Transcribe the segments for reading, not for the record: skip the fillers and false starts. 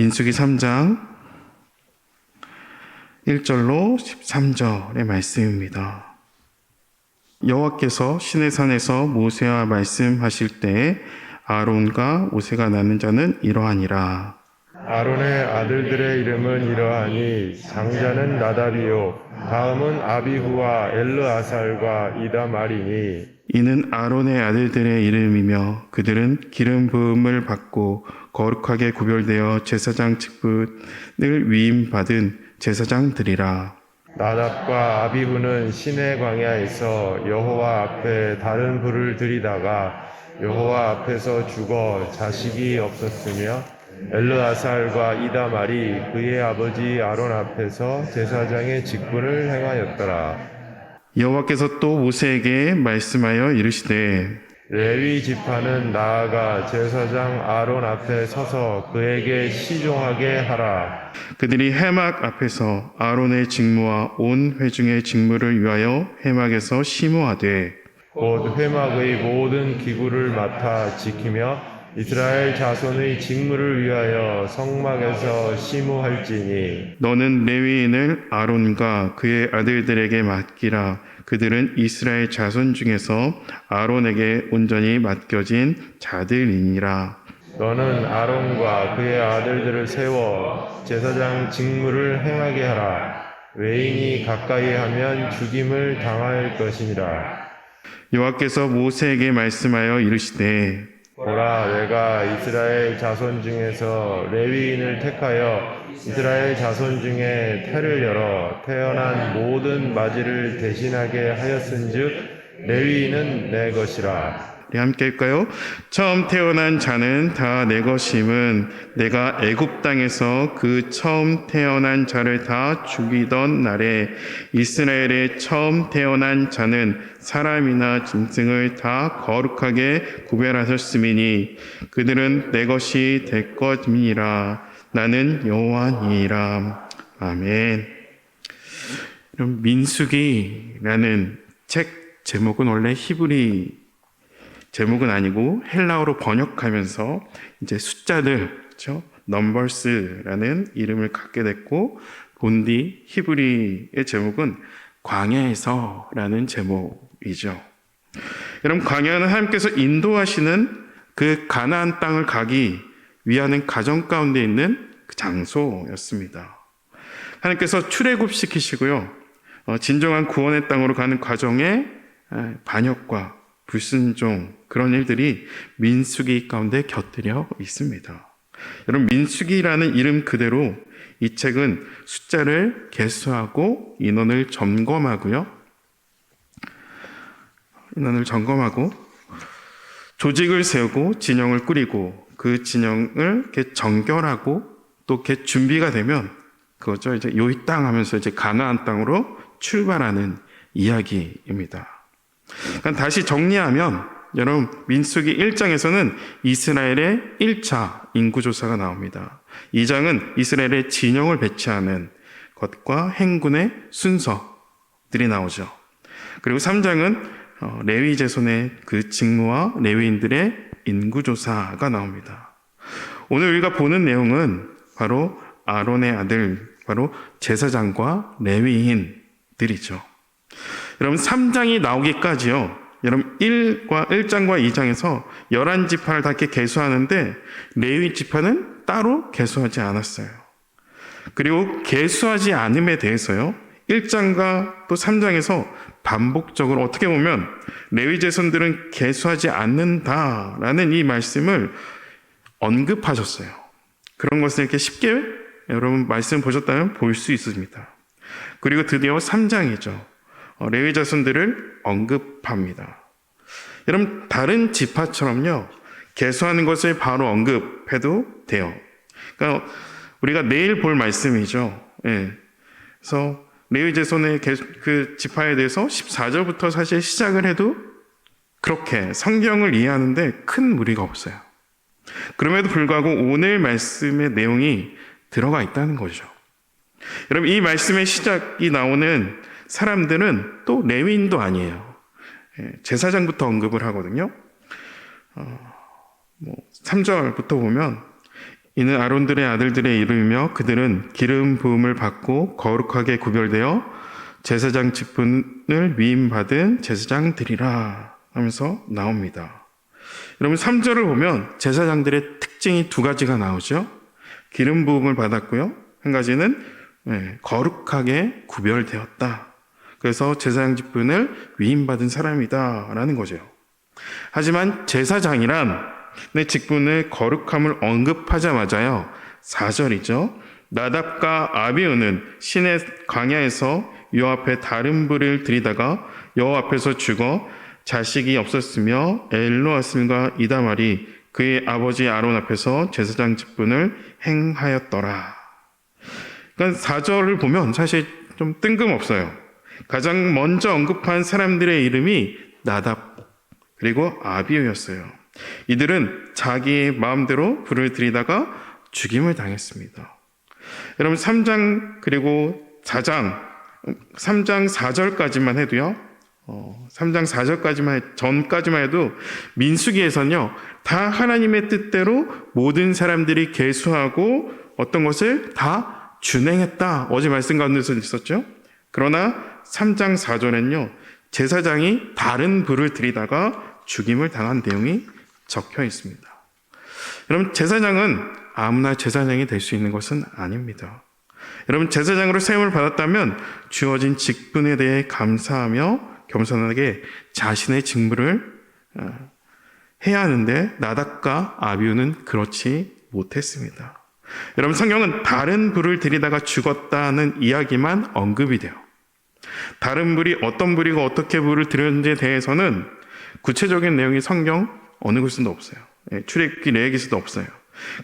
민수기 3장 1절로 13절의 말씀입니다. 여호와께서 시내산에서 모세와 말씀하실 때에 아론과 모세가 낳는 자는 이러하니라. 아론의 아들들의 이름은 이러하니 장자는 나답이요 다음은 아비후와 엘르아살과 이다말이니 이는 아론의 아들들의 이름이며 그들은 기름 부음을 받고 거룩하게 구별되어 제사장 직분을 위임받은 제사장들이라. 나답과 아비후는 시내 광야에서 여호와 앞에 다른 불을 들이다가 여호와 앞에서 죽어 자식이 없었으며 엘르아살과 이다말이 그의 아버지 아론 앞에서 제사장의 직분을 행하였더라. 여호와께서 또 모세에게 말씀하여 이르시되 레위 지파는 나아가 제사장 아론 앞에 서서 그에게 시종하게 하라. 그들이 회막 앞에서 아론의 직무와 온 회중의 직무를 위하여 회막에서 심호하되 곧 회막의 모든 기구를 맡아 지키며 이스라엘 자손의 직무를 위하여 성막에서 심호할지니 너는 레위인을 아론과 그의 아들들에게 맡기라. 그들은 이스라엘 자손 중에서 아론에게 온전히 맡겨진 자들이니라. 너는 아론과 그의 아들들을 세워 제사장 직무를 행하게 하라. 외인이 가까이 하면 죽임을 당할 것이니라. 여호와께서 모세에게 말씀하여 이르시되 보라, 내가 이스라엘 자손 중에서 레위인을 택하여 이스라엘 자손 중에 태를 열어 태어난 모든 맞이를 대신하게 하였은즉 레위인은 내 것이라. 우리 함께 할까요? 처음 태어난 자는 다 내 것임은 내가 애굽 땅에서 그 처음 태어난 자를 다 죽이던 날에 이스라엘의 처음 태어난 자는 사람이나 짐승을 다 거룩하게 구별하셨음이니 그들은 내 것이 될 것이니라. 나는 여호와니라. 아멘. 그럼 민수기라는 책 제목은 원래 히브리 제목은 아니고 헬라어로 번역하면서 이제 숫자들, 그렇죠? 넘버스라는 이름을 갖게 됐고 본디 히브리의 제목은 광야에서라는 제목이죠. 여러분, 광야는 하나님께서 인도하시는 그 가나안 땅을 가기 위하는 가정 가운데 있는 그 장소였습니다. 하나님께서 출애굽시키시고요, 진정한 구원의 땅으로 가는 과정에 반역과 불순종, 그런 일들이 민수기 가운데 곁들여 있습니다. 여러분, 민수기라는 이름 그대로 이 책은 숫자를 개수하고 인원을 점검하고 조직을 세우고 진영을 꾸리고 그 진영을 이렇게 정결하고 또 이렇게 준비가 되면 그거죠. 이제 요이 땅 하면서 이제 가나안 땅으로 출발하는 이야기입니다. 그러니까 다시 정리하면 여러분, 민수기 1장에서는 이스라엘의 1차 인구조사가 나옵니다. 2장은 이스라엘의 진영을 배치하는 것과 행군의 순서들이 나오죠. 그리고 3장은 레위 제손의 그 직무와 레위인들의 인구조사가 나옵니다. 오늘 우리가 보는 내용은 바로 아론의 아들, 바로 제사장과 레위인들이죠. 여러분, 3장이 나오기까지요, 여러분 1장과 2장에서 11지파를 다 이렇게 계수하는데 레위 지파는 따로 계수하지 않았어요. 그리고 계수하지 않음에 대해서요, 1장과 또 3장에서 반복적으로 어떻게 보면 레위 제손들은 계수하지 않는다라는 이 말씀을 언급하셨어요. 그런 것을 이렇게 쉽게 여러분 말씀 보셨다면 볼 수 있습니다. 그리고 드디어 3장이죠. 레위 자손들을 언급합니다. 여러분, 다른 지파처럼요, 계수하는 것을 바로 언급해도 돼요. 그러니까 우리가 내일 볼 말씀이죠. 그래서 레위 자손의 그 지파에 대해서 14절부터 사실 시작을 해도 그렇게 성경을 이해하는데 큰 무리가 없어요. 그럼에도 불구하고 오늘 말씀의 내용이 들어가 있다는 거죠. 여러분, 이 말씀의 시작이 나오는 사람들은 또 레위인도 아니에요. 제사장부터 언급을 하거든요. 3절부터 보면 이는 아론들의 아들들의 이름이며 그들은 기름 부음을 받고 거룩하게 구별되어 제사장 직분을 위임받은 제사장들이라 하면서 나옵니다. 여러분 3절을 보면 제사장들의 특징이 두 가지가 나오죠. 기름 부음을 받았고요. 한 가지는 거룩하게 구별되었다. 그래서 제사장 직분을 위임받은 사람이다 라는 거죠. 하지만 제사장이란 내 직분의 거룩함을 언급하자마자요. 4절이죠. 나답과 아비후는 신의 광야에서 여호와 앞에 다른 불을 들이다가 여호와 앞에서 죽어 자식이 없었으며 엘로아스과 이다말이 그의 아버지 아론 앞에서 제사장 직분을 행하였더라. 그러니까 4절을 보면 사실 좀 뜬금없어요. 가장 먼저 언급한 사람들의 이름이 나답 그리고 아비후였어요. 이들은 자기의 마음대로 불을 들이다가 죽임을 당했습니다. 여러분 3장 그리고 4장 3장 4절까지만 해도요. 3장 4절까지만 전까지만 해도 민수기에서는요. 다 하나님의 뜻대로 모든 사람들이 계수하고 어떤 것을 다 준행했다. 어제 말씀 가운데서 있었죠. 그러나 3장 4절에는요. 제사장이 다른 불을 들이다가 죽임을 당한 내용이 적혀 있습니다. 여러분 제사장은 아무나 제사장이 될 수 있는 것은 아닙니다. 여러분 제사장으로 세움을 받았다면 주어진 직분에 대해 감사하며 겸손하게 자신의 직무를 해야 하는데 나답과 아비후는 그렇지 못했습니다. 여러분 성경은 다른 불을 들이다가 죽었다는 이야기만 언급이 돼요. 다른 불이 어떤 불이고 어떻게 불을 들였는지에 대해서는 구체적인 내용이 성경 어느 곳에도 없어요. 출애굽기 레위기에서도 없어요.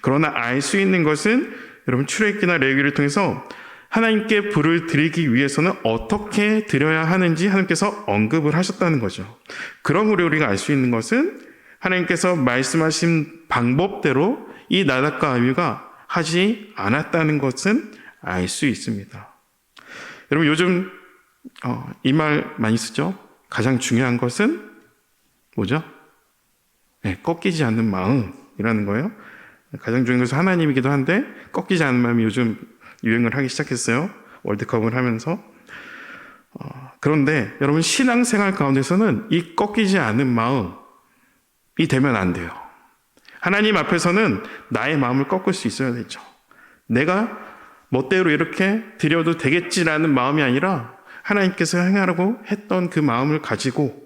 그러나 알 수 있는 것은 여러분 출애굽기나 레위기를 통해서 하나님께 불을 드리기 위해서는 어떻게 드려야 하는지 하나님께서 언급을 하셨다는 거죠. 그러므로 우리가 알 수 있는 것은 하나님께서 말씀하신 방법대로 이 나답과 아비후가 하지 않았다는 것은 알 수 있습니다. 여러분 요즘 이 말 많이 쓰죠. 가장 중요한 것은 뭐죠? 꺾이지 않는 마음이라는 거예요. 가장 중요한 것은 하나님이기도 한데 꺾이지 않는 마음이 요즘 유행을 하기 시작했어요. 월드컵을 하면서. 그런데 여러분 신앙생활 가운데서는 이 꺾이지 않는 마음이 되면 안 돼요. 하나님 앞에서는 나의 마음을 꺾을 수 있어야 되죠. 내가 멋대로 이렇게 드려도 되겠지라는 마음이 아니라 하나님께서 행하라고 했던 그 마음을 가지고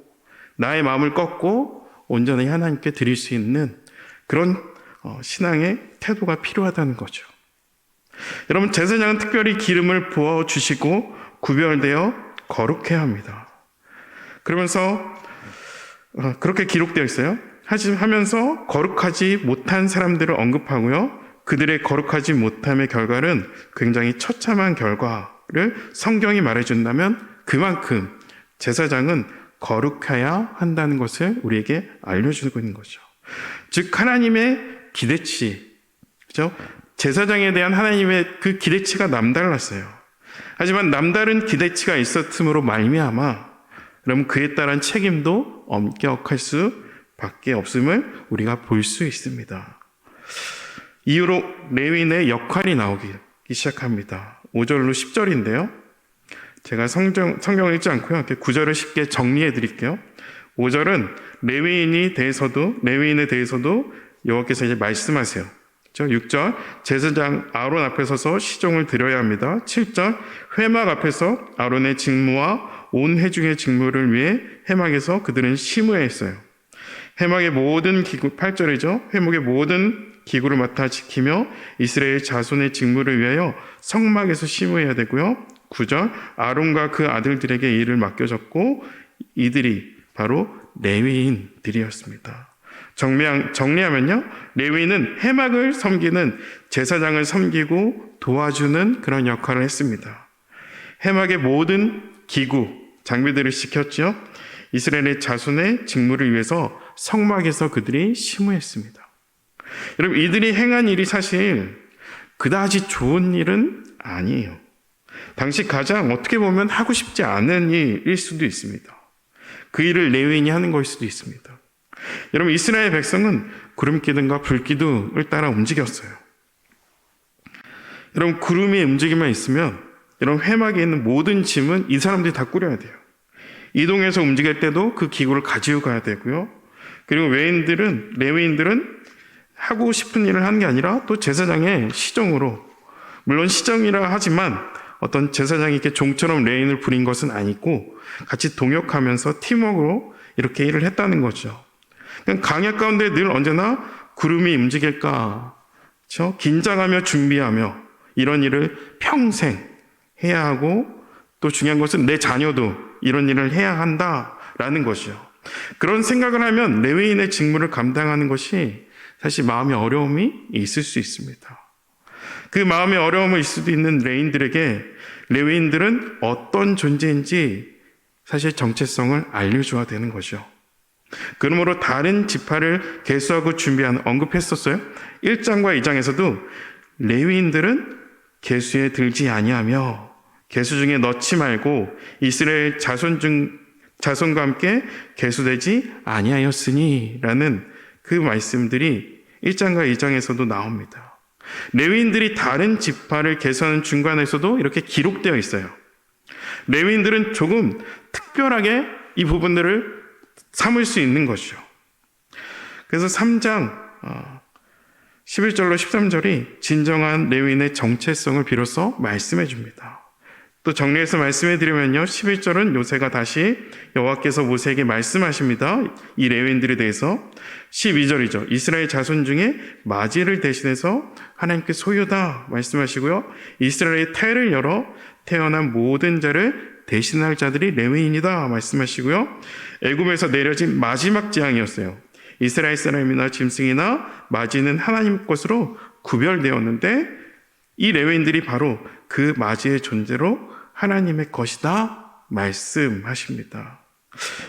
나의 마음을 꺾고 온전히 하나님께 드릴 수 있는 그런 신앙의 태도가 필요하다는 거죠. 여러분 제사장은 특별히 기름을 부어주시고 구별되어 거룩해야 합니다. 그러면서 그렇게 기록되어 있어요. 하면서 거룩하지 못한 사람들을 언급하고요. 그들의 거룩하지 못함의 결과는 굉장히 처참한 결과를 성경이 말해준다면 그만큼 제사장은 거룩해야 한다는 것을 우리에게 알려주고 있는 거죠. 즉 하나님의 기대치, 그렇죠? 제사장에 대한 하나님의 그 기대치가 남달랐어요. 하지만 남다른 기대치가 있었으므로 말미암아 그럼 그에 따른 책임도 엄격할 수밖에 없음을 우리가 볼 수 있습니다. 이후로 레위인의 역할이 나오기 시작합니다. 5절로 10절인데요. 제가 성경을 읽지 않고요. 이렇게 9절을 쉽게 정리해 드릴게요. 5절은 레위인에 대해서도 여호와께서 이제 말씀하세요. 그렇죠? 6절 제사장 아론 앞에 서서 시종을 드려야 합니다. 7절 회막 앞에서 아론의 직무와 온 회중의 직무를 위해 회막에서 그들은 심으야 했어요. 회막의 모든 기구 8절이죠. 회막의 모든 기구를 맡아 지키며 이스라엘 자손의 직무를 위하여 성막에서 심으야 되고요. 9절 아론과 그 아들들에게 일을 맡겨졌고 이들이 바로 레위인들이었습니다. 정리하면요. 레위인은 회막을 섬기는 제사장을 섬기고 도와주는 그런 역할을 했습니다. 회막의 모든 기구, 장비들을 지켰죠. 이스라엘의 자손의 직무를 위해서 성막에서 그들이 심우했습니다. 여러분 이들이 행한 일이 사실 그다지 좋은 일은 아니에요. 당시 가장 어떻게 보면 하고 싶지 않은 일일 수도 있습니다. 그 일을 레위인이 하는 걸 수도 있습니다. 여러분 이스라엘 백성은 구름기둥과 불기둥을 따라 움직였어요. 여러분, 구름이 움직이만 있으면 이런 회막에 있는 모든 짐은 이 사람들이 다 꾸려야 돼요. 이동해서 움직일 때도 그 기구를 가지고 가야 되고요. 그리고 레위인들은 하고 싶은 일을 하는 게 아니라 또 제사장의 시정으로, 물론 시정이라 하지만 어떤 제사장이 이렇게 종처럼 레인을 부린 것은 아니고 같이 동역하면서 팀워크로 이렇게 일을 했다는 거죠. 강약 가운데 늘 언제나 구름이 움직일까, 그렇죠? 긴장하며 준비하며 이런 일을 평생 해야 하고, 또 중요한 것은 내 자녀도 이런 일을 해야 한다라는 것이죠. 그런 생각을 하면 레위인의 직무를 감당하는 것이 사실 마음의 어려움이 있을 수 있습니다. 그 마음의 어려움이 있을 수도 있는 레위인들은 어떤 존재인지 사실 정체성을 알려줘야 되는 거죠. 그러므로 다른 지파를 계수하고 준비하는, 언급했었어요. 1장과 2장에서도 레위인들은 계수에 들지 아니하며 계수 중에 넣지 말고 이스라엘 자손과 함께 계수되지 아니하였으니 라는 그 말씀들이 1장과 2장에서도 나옵니다. 레위인들이 다른 지파를 계수하는 중간에서도 이렇게 기록되어 있어요. 레위인들은 조금 특별하게 이 부분들을 삼을 수 있는 것이죠. 그래서 3장 11절로 13절이 진정한 레위인의 정체성을 비로소 말씀해 줍니다. 또 정리해서 말씀해 드리면요, 11절은 요새가 다시 여호와께서 모세에게 말씀하십니다. 이 레위인들에 대해서. 12절이죠. 이스라엘 자손 중에 마지를 대신해서 하나님께 소유다 말씀하시고요. 이스라엘의 태를 열어 태어난 모든 자를 대신할 자들이 레위인이다 말씀하시고요. 애굽에서 내려진 마지막 재앙이었어요. 이스라엘 사람이나 짐승이나 마지는 하나님 것으로 구별되었는데 이 레위인들이 바로 그 마지의 존재로 하나님의 것이다 말씀하십니다.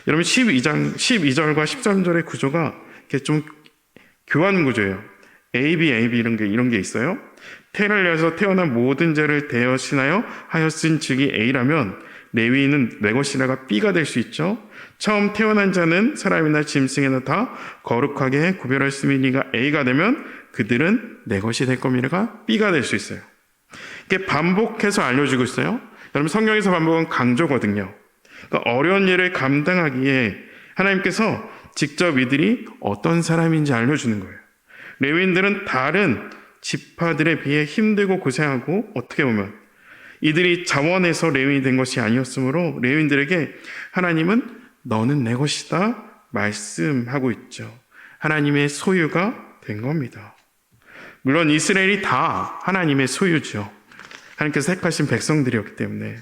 여러분, 12절과 13절의 구조가 이렇게 좀 교환 구조예요. AB 이런 게 있어요. 태를 내서 태어난 모든 자를 대신하여 하였은 즉이 A라면 레위인은 내 것이라가 B가 될 수 있죠. 처음 태어난 자는 사람이나 짐승이나 다 거룩하게 구별했음이니가 A가 되면 그들은 내 것이 될 겁니다가 B가 될 수 있어요. 이게 반복해서 알려주고 있어요. 여러분, 성경에서 반복은 강조거든요. 그러니까 어려운 일을 감당하기에 하나님께서 직접 이들이 어떤 사람인지 알려주는 거예요. 레위인들은 다른 지파들에 비해 힘들고 고생하고, 어떻게 보면 이들이 자원해서 레위인이 된 것이 아니었으므로 레위인들에게 하나님은 너는 내 것이다 말씀하고 있죠. 하나님의 소유가 된 겁니다. 물론 이스라엘이 다 하나님의 소유죠. 하나님께서 택하신 백성들이었기 때문에.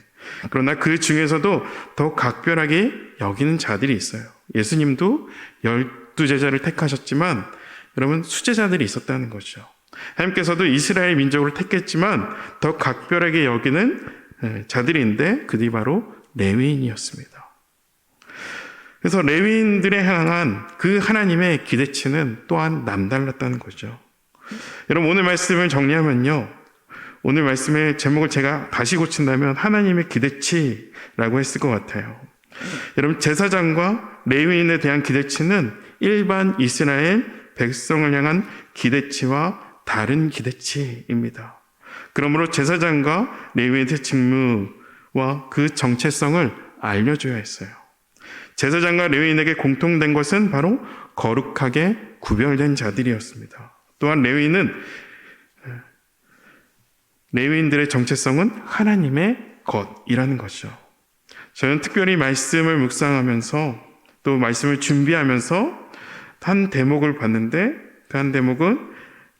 그러나 그 중에서도 더 각별하게 여기는 자들이 있어요. 예수님도 12제자를 택하셨지만 여러분, 수제자들이 있었다는 거죠. 하나님께서도 이스라엘 민족을 택했지만 더 각별하게 여기는 자들이 있는데 그들이 바로 레위인이었습니다. 그래서 레위인들에 향한 그 하나님의 기대치는 또한 남달랐다는 거죠. 여러분, 오늘 말씀을 정리하면요, 오늘 말씀의 제목을 제가 다시 고친다면 하나님의 기대치라고 했을 것 같아요. 여러분, 제사장과 레위인에 대한 기대치는 일반 이스라엘 백성을 향한 기대치와 다른 기대치입니다. 그러므로 제사장과 레위인의 직무와 그 정체성을 알려줘야 했어요. 제사장과 레위인에게 공통된 것은 바로 거룩하게 구별된 자들이었습니다. 또한 레위인들의 정체성은 하나님의 것이라는 것이죠. 저는 특별히 말씀을 묵상하면서 또 말씀을 준비하면서 한 대목을 봤는데, 그 한 대목은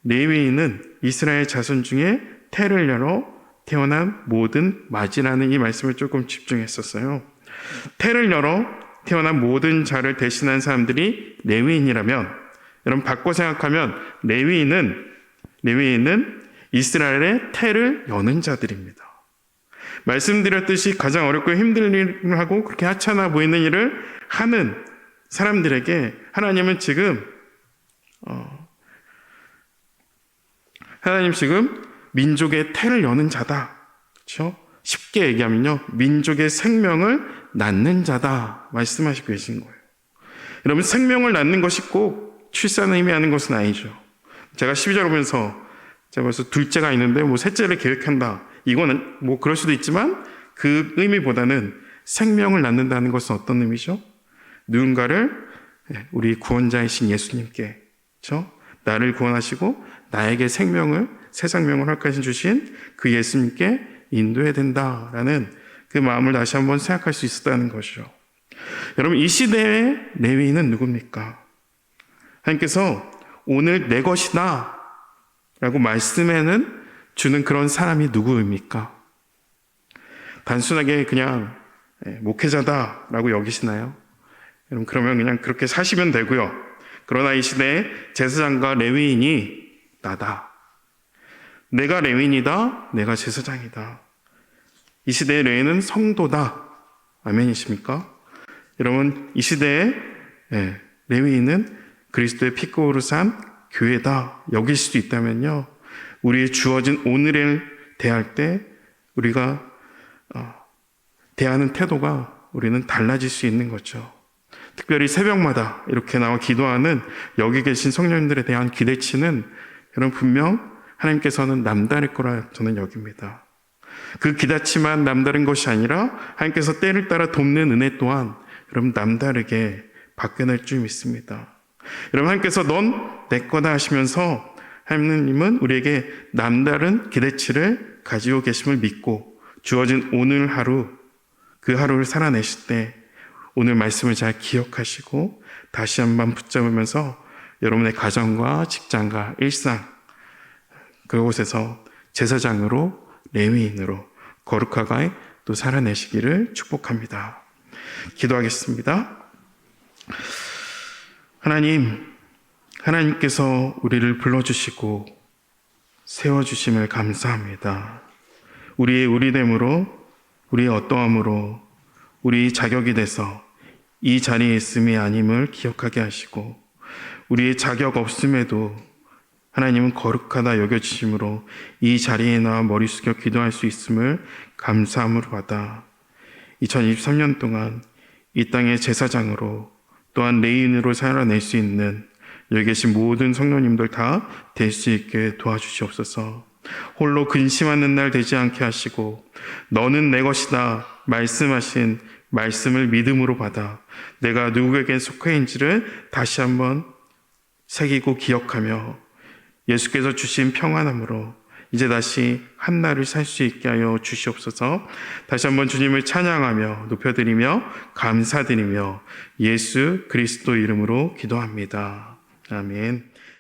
레위인은 이스라엘 자손 중에 태를 열어 태어난 모든 마지라는 이 말씀을 조금 집중했었어요. 태를 열어 태어난 모든 자를 대신한 사람들이 레위인이라면, 여러분 바꿔 생각하면 레위인은 이스라엘의 태를 여는 자들입니다. 말씀드렸듯이 가장 어렵고 힘든 일을 하고 그렇게 하찮아 보이는 일을 하는 사람들에게 하나님은 지금 민족의 태를 여는 자다. 그렇죠? 쉽게 얘기하면요, 민족의 생명을 낳는 자다 말씀하시고 계신 거예요. 여러분, 생명을 낳는 것이 꼭 출산을 의미하는 것은 아니죠. 제가 12절 보면서 제가 벌써 둘째가 있는데 뭐 셋째를 계획한다. 이거는 뭐 그럴 수도 있지만 그 의미보다는 생명을 낳는다는 것은 어떤 의미죠? 누군가를 우리 구원자이신 예수님께, 그렇죠? 나를 구원하시고 나에게 생명을, 새 생명을 허락하신 주신 그 예수님께 인도해야 된다라는 그 마음을 다시 한번 생각할 수 있었다는 것이죠. 여러분, 이 시대의 레위인은 누굽니까? 하나님께서 오늘 내 것이다 라고 말씀에는 주는 그런 사람이 누구입니까? 단순하게 그냥 목회자다라고 여기시나요? 여러분, 그러면 그냥 그렇게 사시면 되고요. 그러나 이 시대에 제사장과 레위인이 나다. 내가 레위인이다. 내가 제사장이다. 이 시대의 레위인은 성도다. 아멘이십니까? 여러분, 이 시대의 레위인은 그리스도의 피고로 산 교회다 여길 수도 있다면요, 우리의 주어진 오늘을 대할 때 우리가 대하는 태도가 우리는 달라질 수 있는 거죠. 특별히 새벽마다 이렇게 나와 기도하는 여기 계신 성령님들에 대한 기대치는 여러분 분명 하나님께서는 남다를 거라 저는 여깁니다. 그 기대치만 남다른 것이 아니라 하나님께서 때를 따라 돕는 은혜 또한 여러분 남다르게 받겨낼 줄 믿습니다. 여러분, 하나님께서 넌 내 거다 하시면서 하나님은 우리에게 남다른 기대치를 가지고 계심을 믿고 주어진 오늘 하루, 그 하루를 살아내실 때 오늘 말씀을 잘 기억하시고 다시 한번 붙잡으면서 여러분의 가정과 직장과 일상, 그곳에서 제사장으로, 레위인으로 거룩하게 또 살아내시기를 축복합니다. 기도하겠습니다. 하나님께서 우리를 불러주시고 세워주심을 감사합니다. 우리의 우리됨으로, 우리의 어떠함으로 우리 자격이 돼서 이 자리에 있음이 아님을 기억하게 하시고, 우리의 자격 없음에도 하나님은 거룩하다 여겨주심으로 이 자리에 나와 머리 숙여 기도할 수 있음을 감사함으로 받아 2023년 동안 이 땅의 제사장으로 또한 레위인으로 살아낼 수 있는 여기 계신 모든 성도님들 다 될 수 있게 도와주시옵소서. 홀로 근심하는 날 되지 않게 하시고 너는 내 것이다 말씀하신 말씀을 믿음으로 받아 내가 누구에게 속해 있는지를 다시 한번 새기고 기억하며 예수께서 주신 평안함으로 이제 다시 한 날을 살 수 있게 하여 주시옵소서. 다시 한번 주님을 찬양하며 높여드리며 감사드리며 예수 그리스도 이름으로 기도합니다. 아멘.